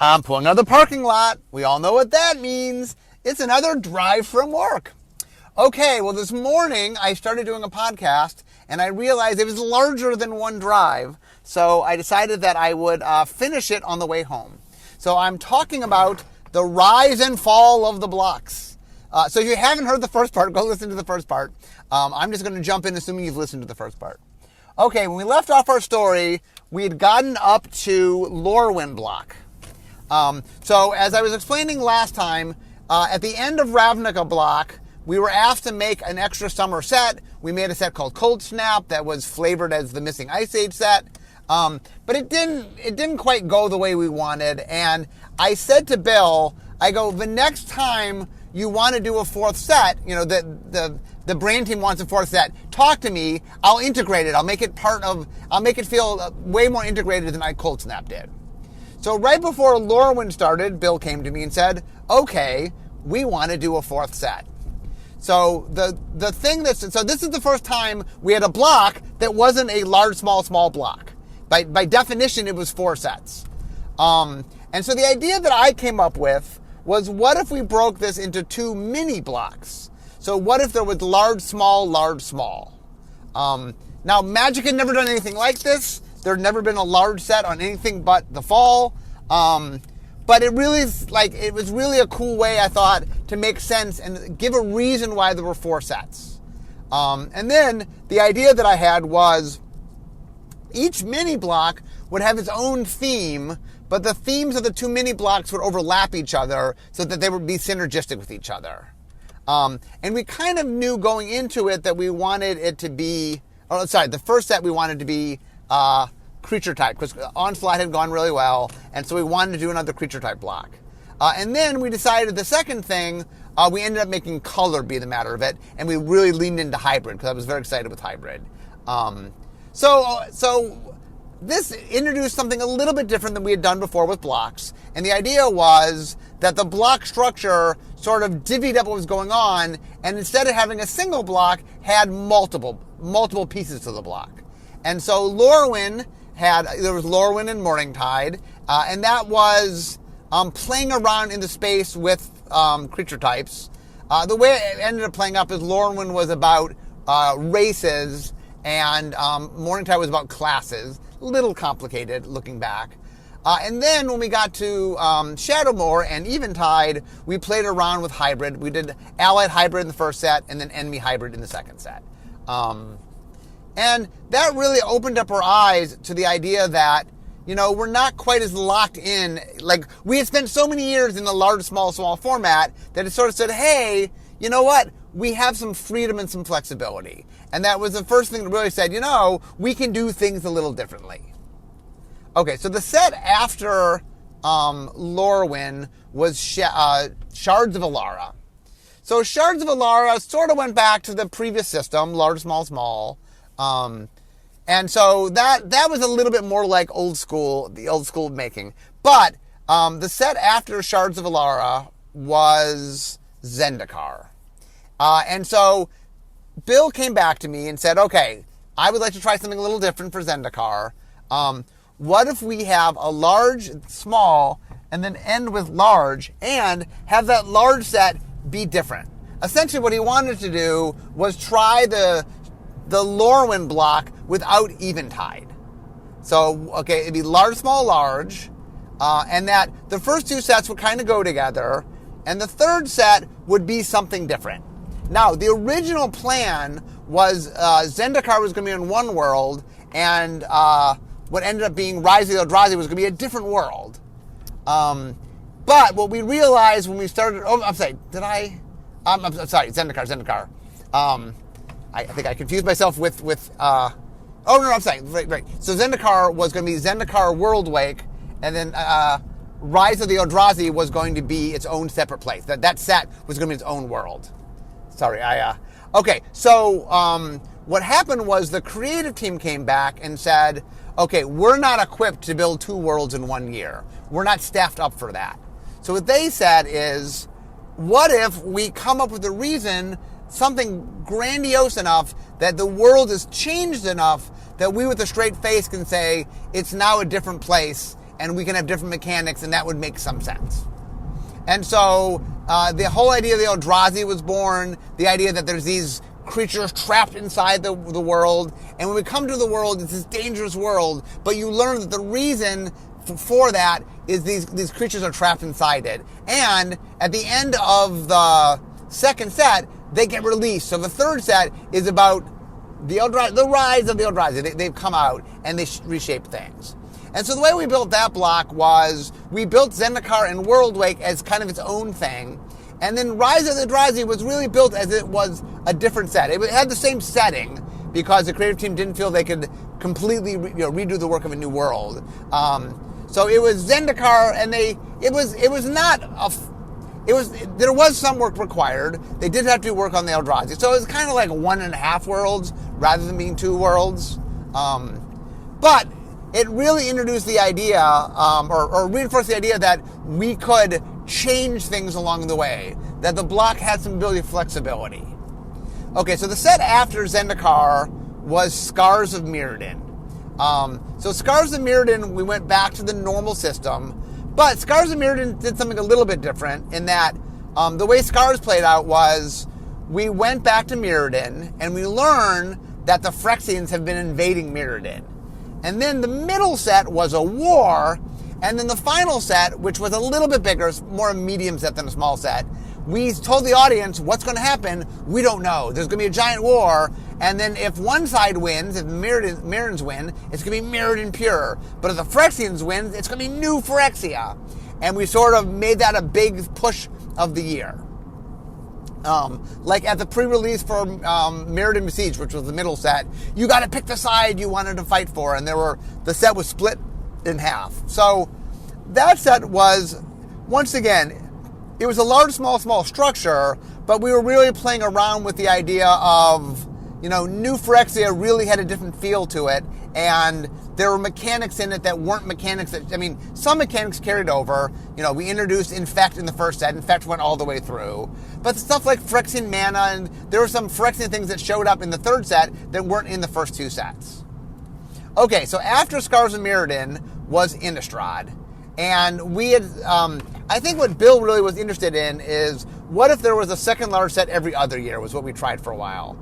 I'm pulling out of the parking lot. We all know what that means. It's another drive from work. Okay, well, this morning I started doing a podcast and I realized it was larger than one drive. So I decided that I would finish it on the way home. So I'm talking about the rise and fall of the blocks. So if you haven't heard the first part, go listen to the first part. I'm just going to jump in assuming you've listened to the first part. Okay, when we left off our story, we had gotten up to Lorwyn block. So as I was explaining last time, at the end of Ravnica block, we were asked to make an extra summer set. We made a set called Cold Snap that was flavored as the Missing Ice Age set. But it didn't quite go the way we wanted. And I said to Bill, I go, the next time you want to do a fourth set, you know, the brand team wants a fourth set, talk to me. I'll integrate it. I'll make it feel way more integrated than Cold Snap did. So right before Lorwyn started, Bill came to me and said, okay, we want to do a fourth set. So so this is the first time we had a block that wasn't a large, small block. By definition, it was 4 sets. And so the idea that I came up with was, what if we broke this into 2 mini blocks? So what if there was large, small, large, small? Now, Magic had never done anything like this. There had never been a large set on anything but the fall. But it was really a cool way, I thought, to make sense and give a reason why there were 4 sets. And then the idea that I had was each mini block would have its own theme, but the themes of the 2 mini blocks would overlap each other so that they would be synergistic with each other. And we kind of knew going into it that we wanted it to be, the first set we wanted to be creature type, because Onslaught had gone really well, and so we wanted to do another creature type block. And then we decided the second thing, we ended up making color be the matter of it, and we really leaned into hybrid, because I was very excited with hybrid. So this introduced something a little bit different than we had done before with blocks, and the idea was that the block structure sort of divvied up what was going on, and instead of having a single block, had multiple pieces to the block. And so there was Lorwyn and Morningtide, and that was playing around in the space with creature types. The way it ended up playing up is Lorwyn was about races, and Morningtide was about classes. A little complicated looking back. And then when we got to Shadowmoor and Eventide, we played around with hybrid. We did allied hybrid in the first set, and then enemy hybrid in the second set. And that really opened up our eyes to the idea that, you know, we're not quite as locked in. Like, we had spent so many years in the large, small format that it sort of said, hey, you know what? We have some freedom and some flexibility. And that was the first thing that really said, you know, we can do things a little differently. Okay, so the set after Lorwyn was Shards of Alara. So Shards of Alara sort of went back to the previous system, large, small. And so that was a little bit more like the old school making. But the set after Shards of Alara was Zendikar. And so Bill came back to me and said, okay, I would like to try something a little different for Zendikar. What if we have a large, small, and then end with large, and have that large set be different? Essentially what he wanted to do was try the Lorwyn block without Eventide. So, okay, it'd be large, small, large, and that the first 2 sets would kind of go together, and the third set would be something different. Now, the original plan was Zendikar was going to be in one world, and what ended up being Rise of the Eldrazi was going to be a different world. But what we realized when we started... Oh, I'm sorry. I'm sorry, Zendikar. I think I confused myself with I'm saying, right. So Zendikar was going to be Zendikar Worldwake, and then Rise of the Eldrazi was going to be its own separate place. That set was going to be its own world. Sorry, okay, so what happened was the creative team came back and said, okay, we're not equipped to build 2 worlds in 1 year. We're not staffed up for that. So what they said is, what if we come up with a reason, something grandiose enough that the world has changed enough that we with a straight face can say it's now a different place and we can have different mechanics, and that would make some sense. And so the whole idea of the Eldrazi was born, the idea that there's these creatures trapped inside the world, and when we come to the world, it's this dangerous world, but you learn that the reason for that is these creatures are trapped inside it. And at the end of the second set, they get released. So the third set is about the rise of the Eldrazi. They've come out and they reshape things. And so the way we built that block was we built Zendikar and Worldwake as kind of its own thing. And then Rise of the Eldrazi was really built as it was a different set. It had the same setting because the creative team didn't feel they could completely redo the work of a new world. So it was Zendikar, and there was some work required. They did have to do work on the Eldrazi. So it was kind of like 1.5 worlds rather than being 2 worlds. But it really introduced the idea, or reinforced the idea that we could change things along the way, that the block had some ability of flexibility. Okay, so the set after Zendikar was Scars of Mirrodin. So Scars of Mirrodin, we went back to the normal system, but Scars of Mirrodin did something a little bit different in that the way Scars played out was we went back to Mirrodin and we learned that the Phyrexians have been invading Mirrodin. And then the middle set was a war, and then the final set, which was a little bit bigger, more a medium set than a small set, we told the audience what's going to happen. We don't know. There's going to be a giant war, and then if one side wins, if Mirrodins win, it's going to be Mirrodin pure. But if the Phyrexians win, it's going to be new Phyrexia. And we sort of made that a big push of the year. Like at the pre-release for Mirrodin Besieged, which was the middle set, you got to pick the side you wanted to fight for, and the set was split in half. So that set was, once again, it was a large, small structure, but we were really playing around with the idea of, new Phyrexia really had a different feel to it, and there were mechanics in it that weren't mechanics some mechanics carried over. We introduced Infect in the first set. Infect went all the way through. But stuff like Phyrexian mana, and there were some Phyrexian things that showed up in the third set that weren't in the first 2 sets. Okay, so after Scars of Mirrodin was Innistrad. And we had, I think what Bill really was interested in is what if there was a second large set every other year was what we tried for a while.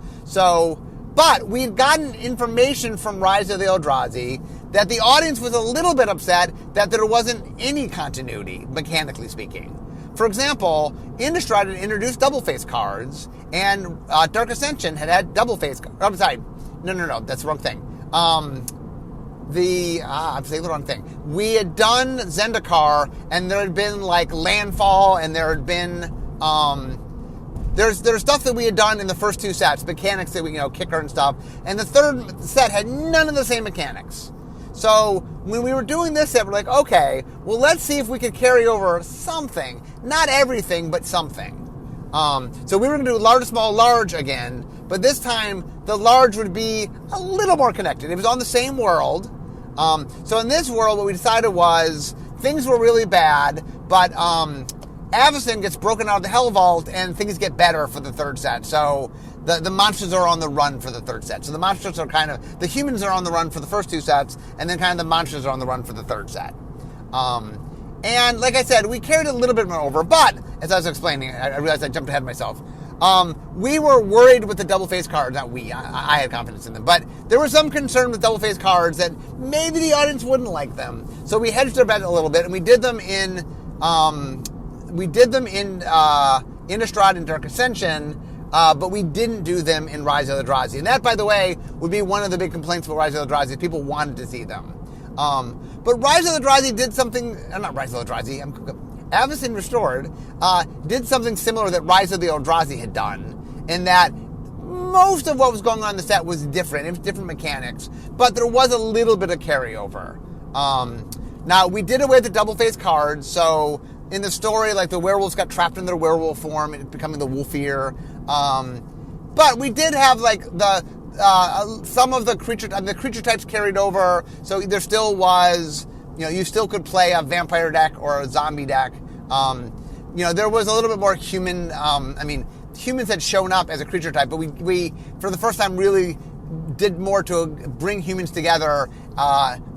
But we'd gotten information from Rise of the Eldrazi that the audience was a little bit upset that there wasn't any continuity, mechanically speaking. For example, Innistrad had introduced double-face cards, and Dark Ascension had double-face cards. I'm sorry. No, that's the wrong thing. I'm saying the wrong thing. We had done Zendikar, and there had been, Landfall, and there had been, there's stuff that we had done in the first 2 sets, mechanics that we, kicker and stuff, and the third set had none of the same mechanics. So when we were doing this set, we're like, okay, well, let's see if we could carry over something. Not everything, but something. So we were going to do large, small, large again, but this time the large would be a little more connected. It was on the same world. So in this world, what we decided was things were really bad, but Avacyn gets broken out of the Hell Vault and things get better for the third set. So the monsters are on the run for the third set. So the monsters are the humans are on the run for the first 2 sets, and then kind of the monsters are on the run for the third set. And like I said, we carried a little bit more over, but as I was explaining, I realized I jumped ahead of myself. We were worried with the double-face cards. Not we, I had confidence in them, but there was some concern with double-face cards that maybe the audience wouldn't like them. So we hedged our bet a little bit, and we did them in Innistrad and Dark Ascension, but we didn't do them in Rise of the Eldrazi. And that, by the way, would be one of the big complaints about Rise of the Eldrazi. People wanted to see them. But Rise of the Eldrazi did something, not Rise of the Eldrazi, Avacyn Restored did something similar that Rise of the Eldrazi had done, in that most of what was going on in the set was different. It was different mechanics, but there was a little bit of carryover. Now, we did away with the double-face cards, so in the story, the werewolves got trapped in their werewolf form, becoming the Wolfir. But we did have, some of the creature types carried over, so there still was, you still could play a vampire deck or a zombie deck. There was a little bit more human, humans had shown up as a creature type, but we for the first time really did more to bring humans together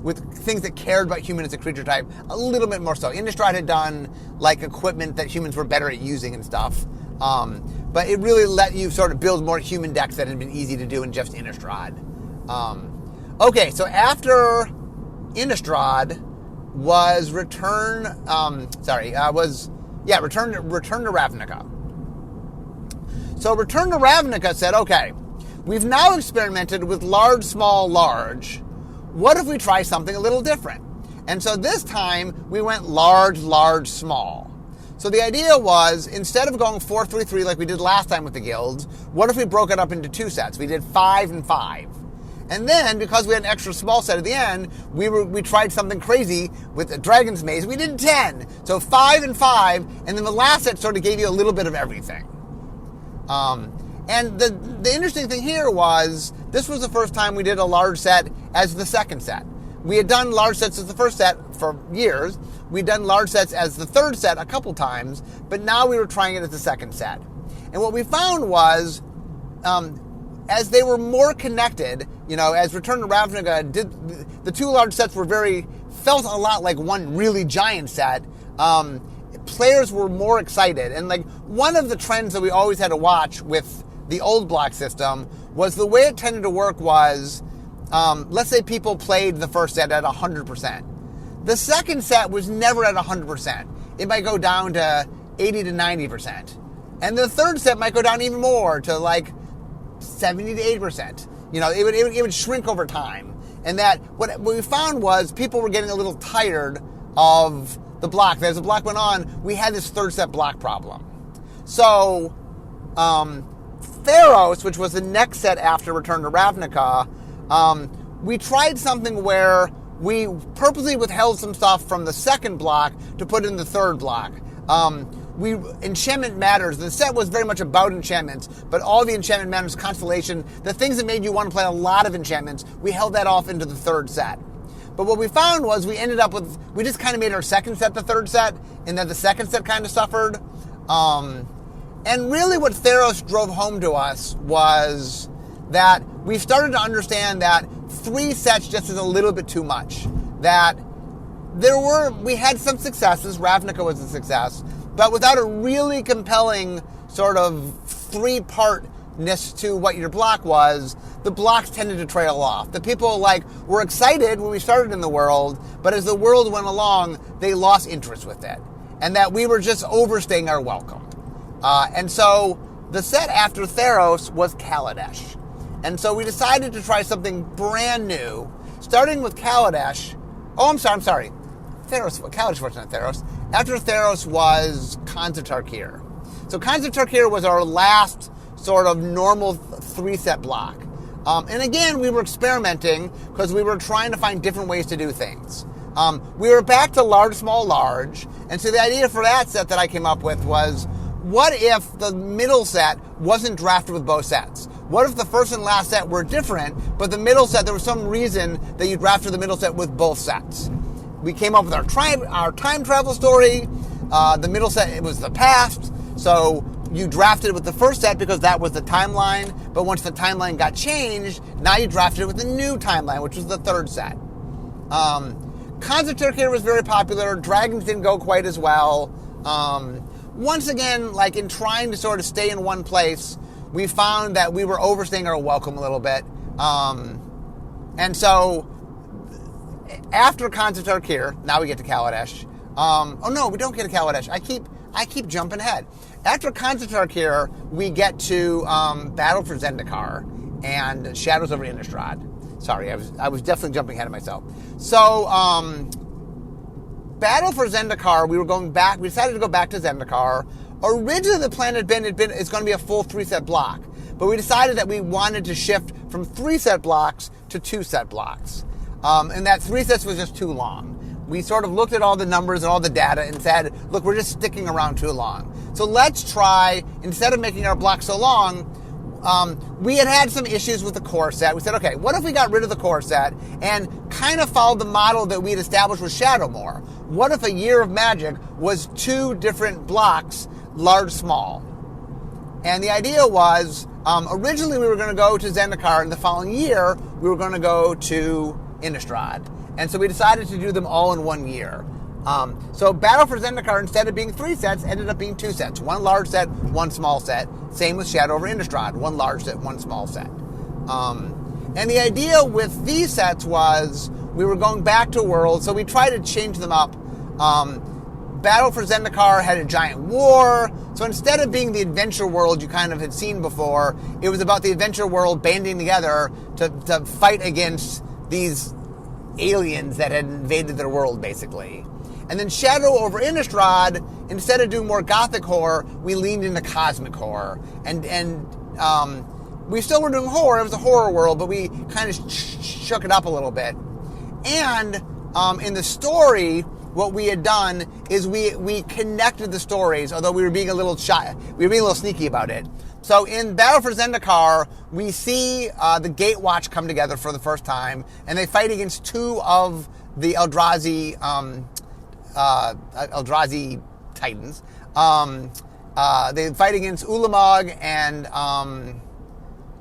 with things that cared about human as a creature type a little bit more so. Innistrad had done like equipment that humans were better at using and stuff. But it really let you sort of build more human decks that had been easy to do in just Innistrad. Okay, so after Innistrad was Return to Ravnica. So Return to Ravnica said, okay, we've now experimented with large, small, large. What if we try something a little different? And so this time we went large, large, small. So the idea was, instead of going 4-3-3 like we did last time with the guilds, what if we broke it up into 2 sets? We did 5 and 5. And then, because we had an extra small set at the end, we tried something crazy with the Dragon's Maze. We did 10. So 5 and 5, and then the last set sort of gave you a little bit of everything. And the interesting thing here was, this was the first time we did a large set as the second set. We had done large sets as the first set for years. We'd done large sets as the third set a couple times, but now we were trying it as the second set. And what we found was, as they were more connected, as Return to Ravnica did, the 2 large sets felt a lot like one really giant set. Players were more excited. And like one of the trends that we always had to watch with the old block system was the way it tended to work was, let's say people played the first set at 100%. The second set was never at 100%. It might go down to 80 to 90%. And the third set might go down even more to like 70 to 80%. It would shrink over time. And that what we found was people were getting a little tired of the block. As the block went on, we had this third set block problem. So, Theros, which was the next set after Return to Ravnica, we tried something where we purposely withheld some stuff from the second block to put in the third block. Enchantment Matters, the set was very much about enchantments, but all the Enchantment Matters constellation, the things that made you want to play a lot of enchantments, we held that off into the third set. But what we found was we just kind of made our second set the third set, and then the second set kind of suffered. And really what Theros drove home to us was that we started to understand that 3 sets just is a little bit too much. That we had some successes, Ravnica was a success, but without a really compelling sort of 3-partness to what your block was, the blocks tended to trail off. The people were excited when we started in the world, but as the world went along, they lost interest with it. And that we were just overstaying our welcome. And so the set after Theros was Kaladesh. And so we decided to try something brand new, starting with Kaladesh. Oh, I'm sorry. Kaladesh wasn't Theros. After Theros was Khans of Tarkir. So Khans of Tarkir was our last sort of normal 3-set block. And again, we were experimenting because we were trying to find different ways to do things. We were back to large, small, large. And so the idea for that set that I came up with was, what if the middle set wasn't drafted with both sets? What if the first and last set were different, but the middle set, there was some reason that you drafted the middle set with both sets? We came up with our time travel story. The middle set, it was the past. So you drafted with the first set because that was the timeline. But once the timeline got changed, now you drafted it with the new timeline, which was the third set. Khans of Tarkir was very popular. Dragons didn't go quite as well. Once again, in trying to sort of stay in one place, we found that we were overstaying our welcome a little bit. And so, after Khans of Tarkir, now we get to Kaladesh. Oh no, we don't get to Kaladesh. I keep jumping ahead. After Khans of Tarkir, we get to Battle for Zendikar and Shadows over Innistrad. Sorry, I was definitely jumping ahead of myself. So, Battle for Zendikar, we decided to go back to Zendikar. Originally the plan it's going to be a full 3-set block, but we decided that we wanted to shift from 3-set blocks to 2-set blocks. And that 3 sets was just too long. We sort of looked at all the numbers and all the data and said, look, we're just sticking around too long. So let's try, instead of making our block so long, we had some issues with the core set. We said, okay, what if we got rid of the core set and kind of followed the model that we had established with Shadowmoor? What if a Year of Magic was 2 different blocks, large, small? And the idea was, originally we were going to go to Zendikar, and the following year we were going to go to Innistrad. And so we decided to do them all in 1 year. So Battle for Zendikar, instead of being 3 sets, ended up being 2 sets. 1 large set, 1 small set. Same with Shadow over Innistrad. 1 large set, 1 small set. And the idea with these sets was we were going back to worlds, so we tried to change them up. Battle for Zendikar had a giant war, so instead of being the adventure world you kind of had seen before, it was about the adventure world banding together to fight against these aliens that had invaded their world, basically. And then Shadow over Innistrad, instead of doing more gothic horror, we leaned into cosmic horror. And we still were doing horror, it was a horror world, but we kind of shook it up a little bit. And in the story, what we had done is we connected the stories, although we were being a little shy, we were being a little sneaky about it. So in Battle for Zendikar, we see the Gatewatch come together for the first time, and they fight against 2 of the Eldrazi Titans. They fight against Ulamog and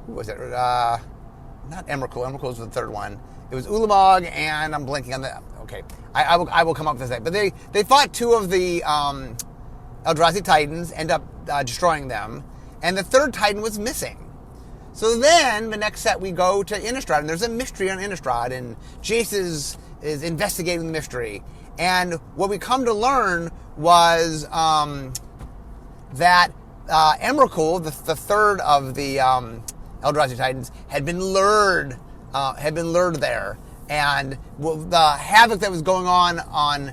who was it? Not Emrakul. Emrakul was the third one. It was Ulamog and I'm blanking on the. Okay, I will come up with that. But they fought 2 of the Eldrazi Titans, end up destroying them, and the third Titan was missing. So then the next set we go to Innistrad, and there's a mystery on Innistrad, and Jace is investigating the mystery. And what we come to learn was that Emrakul, the third of the Eldrazi Titans, had been lured there, and the havoc that was going on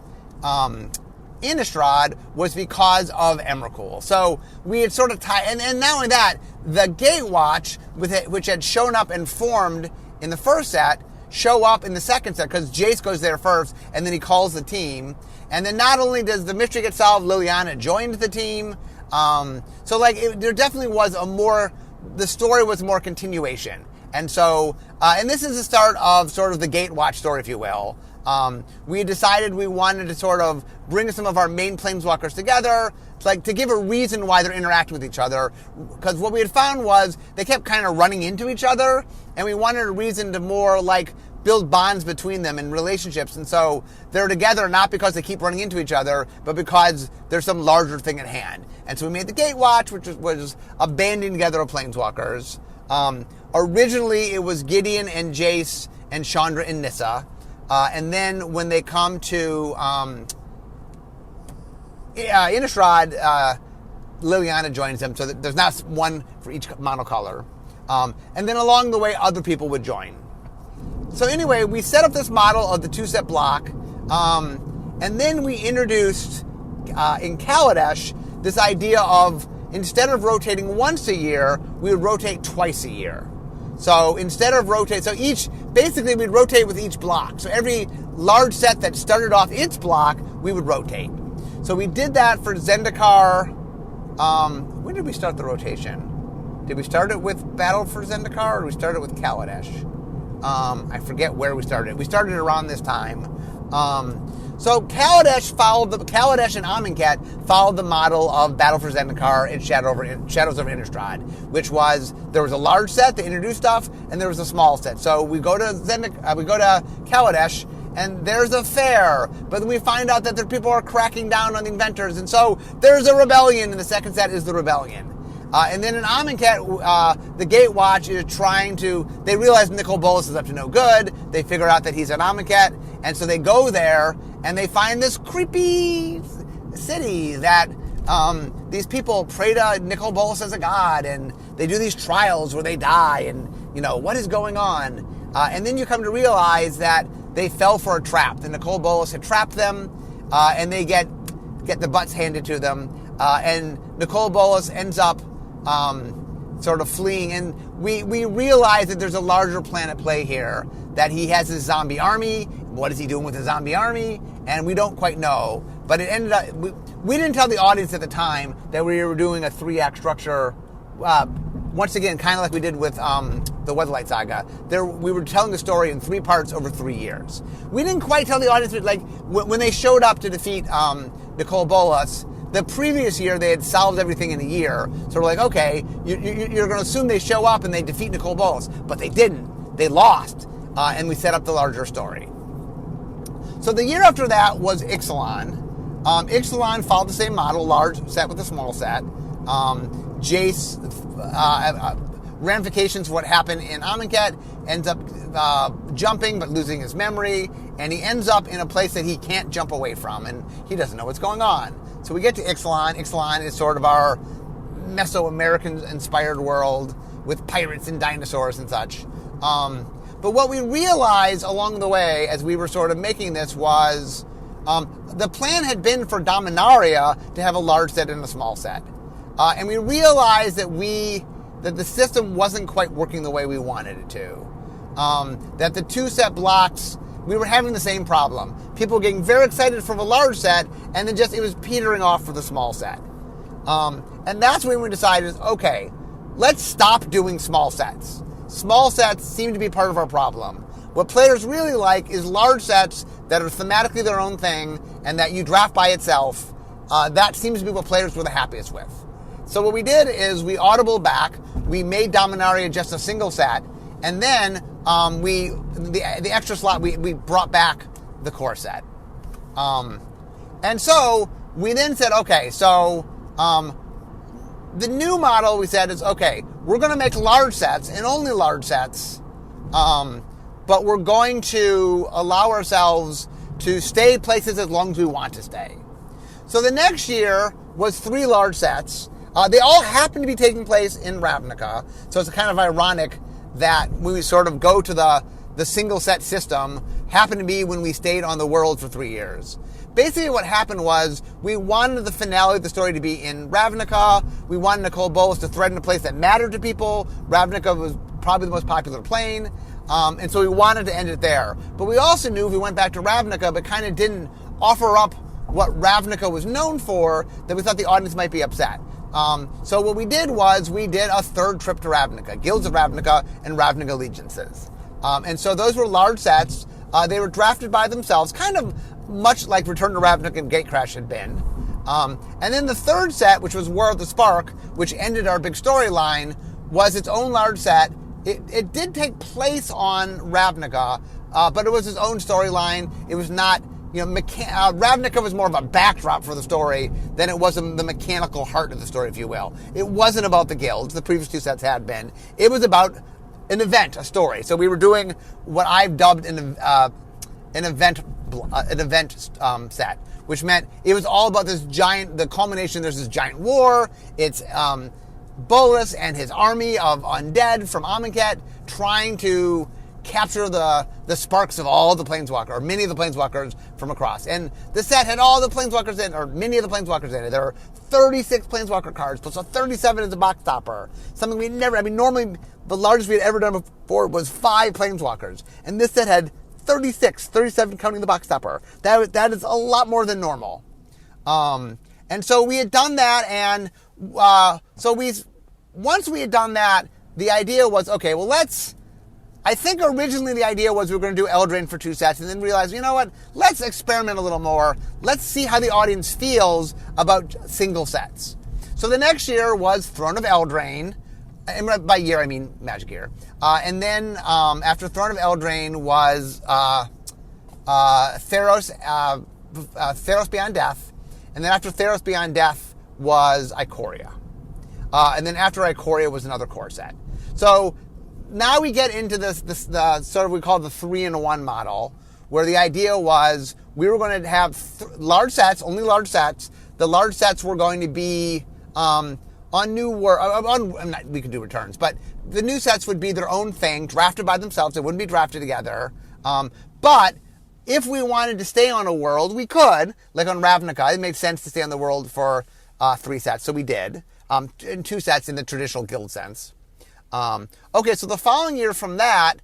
Innistrad was because of Emrakul. So we had sort of tied, and not only that, the Gatewatch, which had shown up and formed in the first set, show up in the second set, because Jace goes there first, and then he calls the team. And then not only does the mystery get solved, Liliana joined the team. There definitely was the story was more continuation. And so, and this is the start of sort of the Gatewatch story, if you will. We decided we wanted to sort of bring some of our main planeswalkers together, to give a reason why they're interacting with each other. Because what we had found was they kept kind of running into each other, and we wanted a reason to more build bonds between them and relationships. And so they're together not because they keep running into each other, but because there's some larger thing at hand. And so we made the Gatewatch, which was a banding together of planeswalkers. Originally, it was Gideon and Jace and Chandra and Nissa. And then when they come to Innistrad, Liliana joins them, so that there's not one for each monocolor. And then along the way, other people would join. So anyway, we set up this model of the 2-set block, and then we introduced in Kaladesh this idea of, instead of rotating once a year, we would rotate twice a year. So instead of basically we'd rotate with each block. So every large set that started off its block, we would rotate. So we did that for Zendikar. When did we start the rotation? Did we start it with Battle for Zendikar, or did we start it with Kaladesh? I forget where we started. We started around this time. So Kaladesh and Amonkhet followed the model of Battle for Zendikar and Shadows over Innistrad, which was, there was a large set that introduced stuff, and there was a small set. So we go to Kaladesh, and there's a fair, but then we find out that people are cracking down on the inventors, and so there's a rebellion, and the second set is the rebellion. And then in Amonkhet, the Gatewatch is they realize Nicol Bolas is up to no good. They figure out that he's at Amonkhet, and so they go there, and they find this creepy city that these people pray to Nicol Bolas as a god, and they do these trials where they die, and, what is going on? And then you come to realize that they fell for a trap. The Nicol Bolas had trapped them, and they get the butts handed to them, and Nicol Bolas ends up sort of fleeing, and we realize that there's a larger plan at play here, that he has his zombie army. What is he doing with the zombie army? And we don't quite know, but it ended up, we didn't tell the audience at the time that we were doing a 3-act structure, once again, kind of like we did with the Weatherlight Saga. We were telling the story in 3 parts over 3 years. We didn't quite tell the audience, when they showed up to defeat Nicol Bolas, the previous year, they had solved everything in a year. So we're like, okay, you're going to assume they show up and they defeat Nicol Bolas. But they didn't. They lost. and we set up the larger story. So the year after that was Ixalan. Ixalan followed the same model, large set with a small set. Jace, ramifications of what happened in Amonkhet, ends up jumping but losing his memory, and he ends up in a place that he can't jump away from, and he doesn't know what's going on. So we get to Ixalan. Ixalan is sort of our Mesoamerican-inspired world with pirates and dinosaurs and such. But what we realized along the way as we were sort of making this was the plan had been for Dominaria to have a large set and a small set. And we realized that the system wasn't quite working the way we wanted it to. That the two set blocks, we were having the same problem. People were getting very excited for the large set, and then it was petering off for the small set. And that's when we decided, okay, let's stop doing small sets. Small sets seem to be part of our problem. What players really like is large sets that are thematically their own thing and that you draft by itself. That seems to be what players were the happiest with. So what we did is we audibled back, we made Dominaria just a single set, and then the extra slot, we brought back the core set. And so we then said, okay, so the new model we said is, okay, we're going to make large sets and only large sets, but we're going to allow ourselves to stay places as long as we want to stay. So the next year was 3 large sets. They all happen to be taking place in Ravnica, so it's kind of ironic that when we sort of go to the single set system, happened to be when we stayed on the world for 3 years. Basically what happened was we wanted the finale of the story to be in Ravnica. We wanted Nicol Bolas to thread in a place that mattered to people. Ravnica was probably the most popular plane, and so we wanted to end it there. But we also knew if we went back to Ravnica but kind of didn't offer up what Ravnica was known for, that we thought the audience might be upset. So what we did was we did a third trip to Ravnica, Guilds of Ravnica and Ravnica Allegiances. And so those were large sets. They were drafted by themselves, kind of much like Return to Ravnica and Gatecrash had been. And then the third set, which was War of the Spark, which ended our big storyline, was its own large set. It did take place on Ravnica, but it was its own storyline. It was not, Ravnica was more of a backdrop for the story than it was the mechanical heart of the story, if you will. It wasn't about the guilds. The previous 2 sets had been. It was about an event, a story. So we were doing what I've dubbed an event set, which meant it was all about the culmination. There's this giant war. It's Bolas and his army of undead from Amonkhet trying to capture the sparks of all the planeswalkers, or many of the planeswalkers from across. And the set had all the planeswalkers in, or many of the planeswalkers in it. There were 36 planeswalker cards, plus 37 as a box topper. Something we never, normally the largest we had ever done before was 5 planeswalkers. And this set had 37 counting the box topper. That is a lot more than normal. And so we had done that, and once we had done that, the idea was, okay, well, I think originally the idea was we were going to do Eldraine for 2 sets, and then realized, you know what, let's experiment a little more. Let's see how the audience feels about single sets. So the next year was Throne of Eldraine, and by year I mean Magic year. And then after Throne of Eldraine was Theros Beyond Death, and then after Theros Beyond Death was Ikoria. And then after Ikoria was another core set. So now we get into the sort of we call the 3-in-1 model, where the idea was we were going to have large sets, only large sets. The large sets were going to be on New World. We could do returns, but the new sets would be their own thing, drafted by themselves. They wouldn't be drafted together. But if we wanted to stay on a world, we could. Like on Ravnica, it made sense to stay on the world for 3 sets, so we did. And 2 sets in the traditional guild sense. Okay, so the following year from that,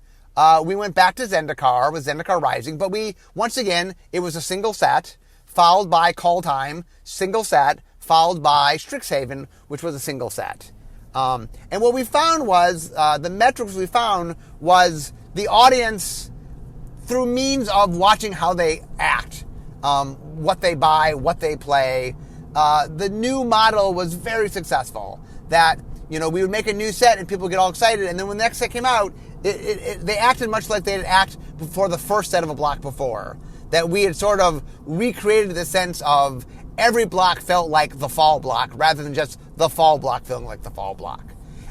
we went back to Zendikar with Zendikar Rising, but once again, it was a single set, followed by Call Time, single set, followed by Strixhaven, which was a single set. And what we found was, the metrics we found was the audience, through means of watching how they act, what they buy, what they play, the new model was very successful. That, we would make a new set and people would get all excited, and then when the next set came out, they acted much like they'd act before the first set of a block before. That we had sort of recreated the sense of every block felt like the fall block rather than just the fall block feeling like the fall block.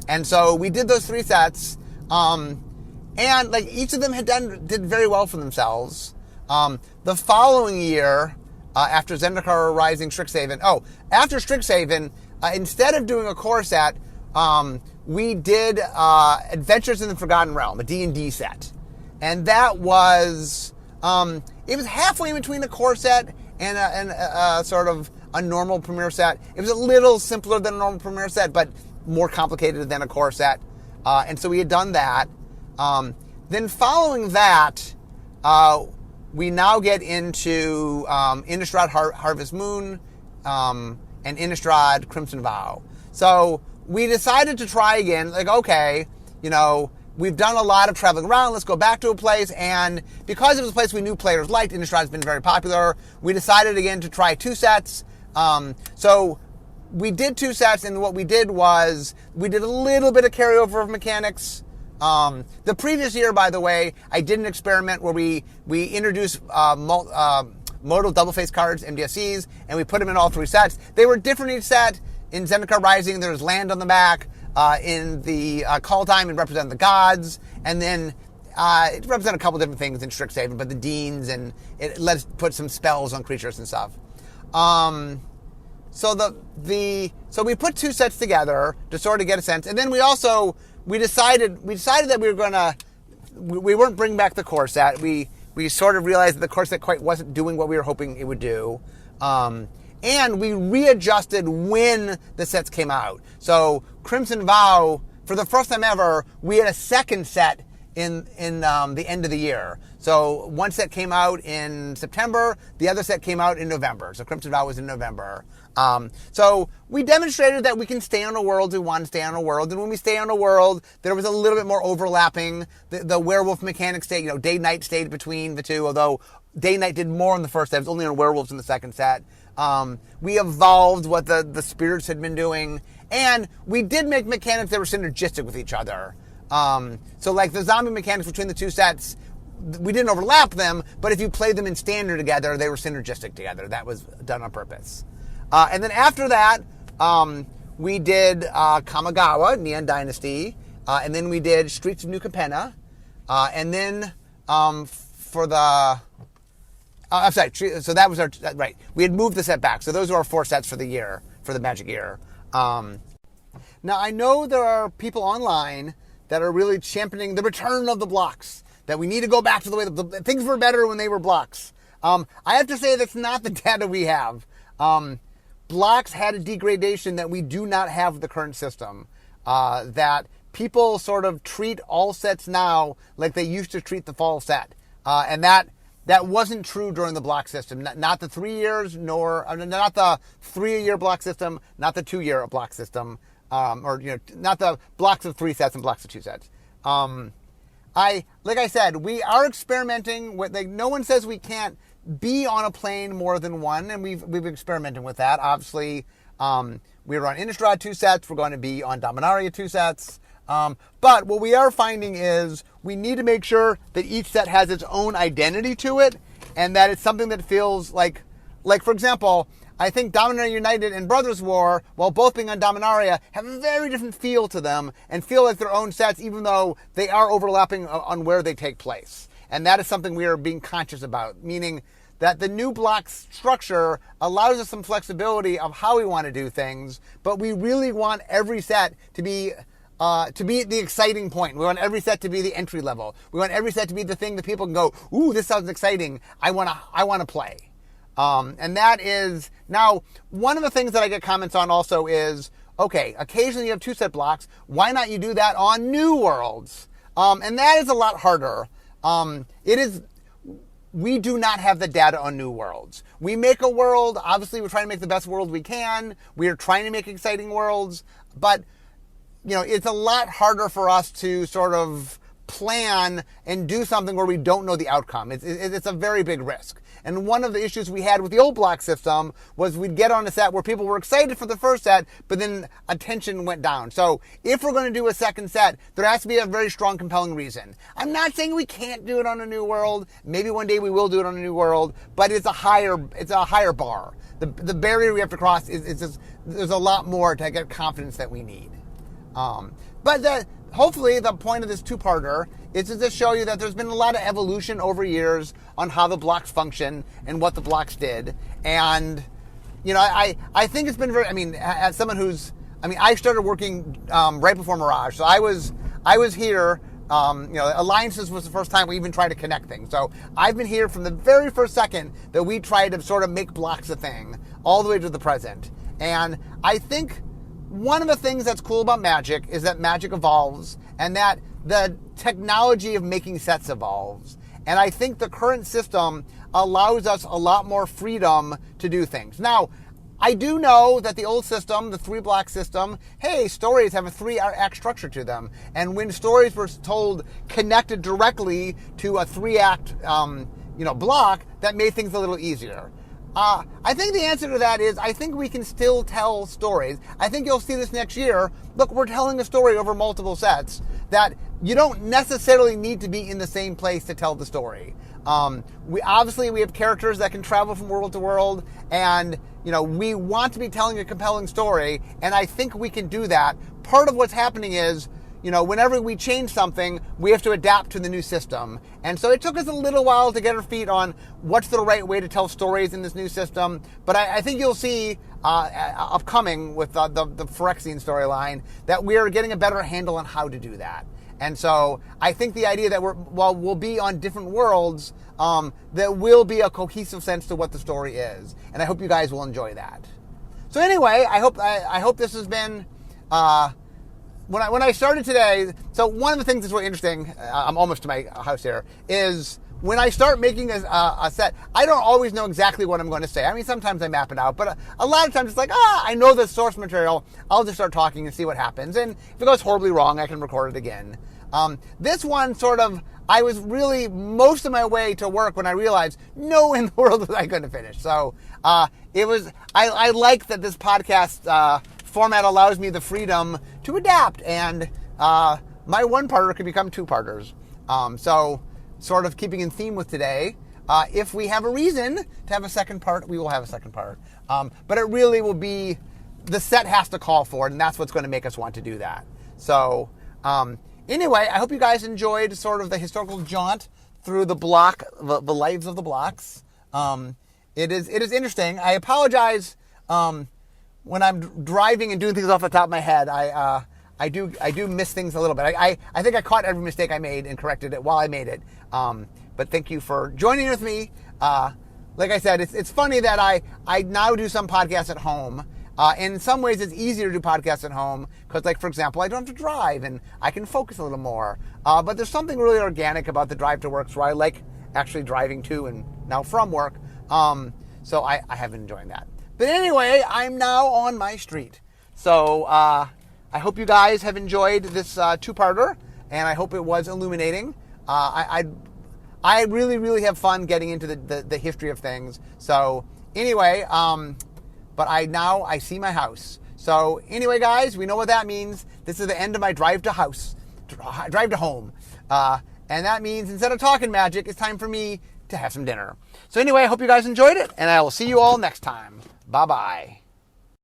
And so we did those 3 sets, and like each of them did very well for themselves. The following year, after Zendikar Rising, Strixhaven, after Strixhaven, instead of doing a core set, we did Adventures in the Forgotten Realm, a D&D set. And that was, it was halfway in between a core set and a sort of a normal premiere set. It was a little simpler than a normal premiere set, but more complicated than a core set. And so we had done that. Then following that, we now get into Innistrad Harvest Moon and Innistrad Crimson Vow. So we decided to try again, like, okay, we've done a lot of traveling around, let's go back to a place, and because it was a place we knew players liked, Innistrad's been very popular, we decided again to try 2 sets. So we did 2 sets, and what we did was, we did a little bit of carryover of mechanics. The previous year, by the way, I did an experiment where we introduced modal double-face cards, MDSCs, and we put them in all 3 sets. They were different each set. In Zendikar Rising, there was land on the back. In the Kaldheim, it represented the gods. And then it represented a couple different things in Strixhaven, but the Deans, and it let us put some spells on creatures and stuff. So we put 2 sets together to sort of get a sense. And then we decided that we weren't bringing back the core set. We sort of realized that the core set quite wasn't doing what we were hoping it would do. And we readjusted when the sets came out. So Crimson Vow, for the first time ever, we had a second set in the end of the year. So one set came out in September, the other set came out in November. So Crimson Vow was in November. So we demonstrated that we can stay on a world we want to stay on a world. And when we stay on a world, there was a little bit more overlapping. The werewolf mechanics stayed, day-night stayed between the 2, although day-night did more in the first set. It was only on werewolves in the second set. We evolved what the spirits had been doing, and we did make mechanics that were synergistic with each other. So like the zombie mechanics between the 2 sets, we didn't overlap them, but if you played them in standard together, they were synergistic together. That was done on purpose. And then after that, we did Kamigawa, Neon Dynasty, and then we did Streets of New Capenna, and then for the... I'm sorry, so that was right. We had moved the set back. So those are our 4 sets for the year, for the Magic year. Now, I know there are people online that are really championing the return of the blocks, that we need to go back to the way things were better when they were blocks. I have to say that's not the data we have. Blocks had a degradation that we do not have with the current system. That people sort of treat all sets now like they used to treat the fall set. And that wasn't true during the block system. Not the 3 years, not the 3-year block system, not the 2-year block system, not the blocks of 3 sets and blocks of 2 sets. Like I said, we are experimenting with, no one says we can't be on a plane more than one, and we've experimented with that. Obviously, we were on Innistrad 2 sets, we're going to be on Dominaria 2 sets. But what we are finding is we need to make sure that each set has its own identity to it, and that it's something that feels like for example, I think Dominaria United and Brothers War, while both being on Dominaria, have a very different feel to them and feel like their own sets, even though they are overlapping on where they take place. And that is something we are being conscious about, meaning that the new block structure allows us some flexibility of how we want to do things, but we really want every set to be the exciting point. We want every set to be the entry level. We want every set to be the thing that people can go, ooh, this sounds exciting. I want to play. And that is, now, one of the things that I get comments on also is, okay, occasionally you have 2 set blocks. Why not you do that on new worlds? And that is a lot harder. We do not have the data on new worlds. We make a world, obviously we're trying to make the best world we can. We are trying to make exciting worlds, but it's a lot harder for us to sort of plan and do something where we don't know the outcome. It's a very big risk. And one of the issues we had with the old block system was we'd get on a set where people were excited for the first set, but then attention went down. So if we're going to do a second set, there has to be a very strong, compelling reason. I'm not saying we can't do it on A New World. Maybe one day we will do it on A New World, but it's a higher bar. The barrier we have to cross is just, there's a lot more to get confidence that we need. Hopefully the point of this two-parter is to just show you that there's been a lot of evolution over years on how the blocks function and what the blocks did. And, I think it's been very, as someone I started working right before Mirage. So I was here, Alliances was the first time we even tried to connect things. So I've been here from the very first second that we tried to sort of make blocks a thing all the way to the present. And I think one of the things that's cool about Magic is that Magic evolves and that the technology of making sets evolves. And I think the current system allows us a lot more freedom to do things. Now, I do know that the old system, the 3-block system, stories have a 3-act structure to them. And when stories were told connected directly to a 3-act, block, that made things a little easier. I think the answer to that is I think we can still tell stories. I think you'll see this next year. Look, we're telling a story over multiple sets that you don't necessarily need to be in the same place to tell the story. We have characters that can travel from world to world, and we want to be telling a compelling story, and I think we can do that. Part of what's happening is, whenever we change something, we have to adapt to the new system. And so it took us a little while to get our feet on what's the right way to tell stories in this new system. But I think you'll see upcoming with the Phyrexian storyline that we're getting a better handle on how to do that. And so I think the idea that we'll be on different worlds, there will be a cohesive sense to what the story is. And I hope you guys will enjoy that. So anyway, I hope this has been... When I started today, so one of the things that's really interesting, I'm almost to my house here, is when I start making a set, I don't always know exactly what I'm going to say. Sometimes I map it out, but a lot of times it's like, I know the source material, I'll just start talking and see what happens. And if it goes horribly wrong, I can record it again. This one I was really most of my way to work when I realized no in the world was I going to finish. So I like that this podcast format allows me the freedom to adapt, and my one-parter could become two-parters. So sort of keeping in theme with today, if we have a reason to have a second part, we will have a second part. But it really will be, the set has to call for it, and that's what's going to make us want to do that. So anyway, I hope you guys enjoyed sort of the historical jaunt through the lives of the blocks. It is interesting. I apologize when I'm driving and doing things off the top of my head. I do miss things a little bit. I think I caught every mistake I made and corrected it while I made it. But thank you for joining with me. Like I said, it's funny that I now do some podcasts at home. In some ways, it's easier to do podcasts at home because, like, for example, I don't have to drive and I can focus a little more. But there's something really organic about the drive to work, so I like actually driving to and now from work. So I have been enjoying that. But anyway, I'm now on my street. So I hope you guys have enjoyed this two-parter, and I hope it was illuminating. I really, really have fun getting into the history of things. So anyway, but I see my house. So anyway, guys, we know what that means. This is the end of my drive to home. And that means instead of talking Magic, it's time for me to have some dinner. So anyway, I hope you guys enjoyed it, and I will see you all next time. Bye-bye.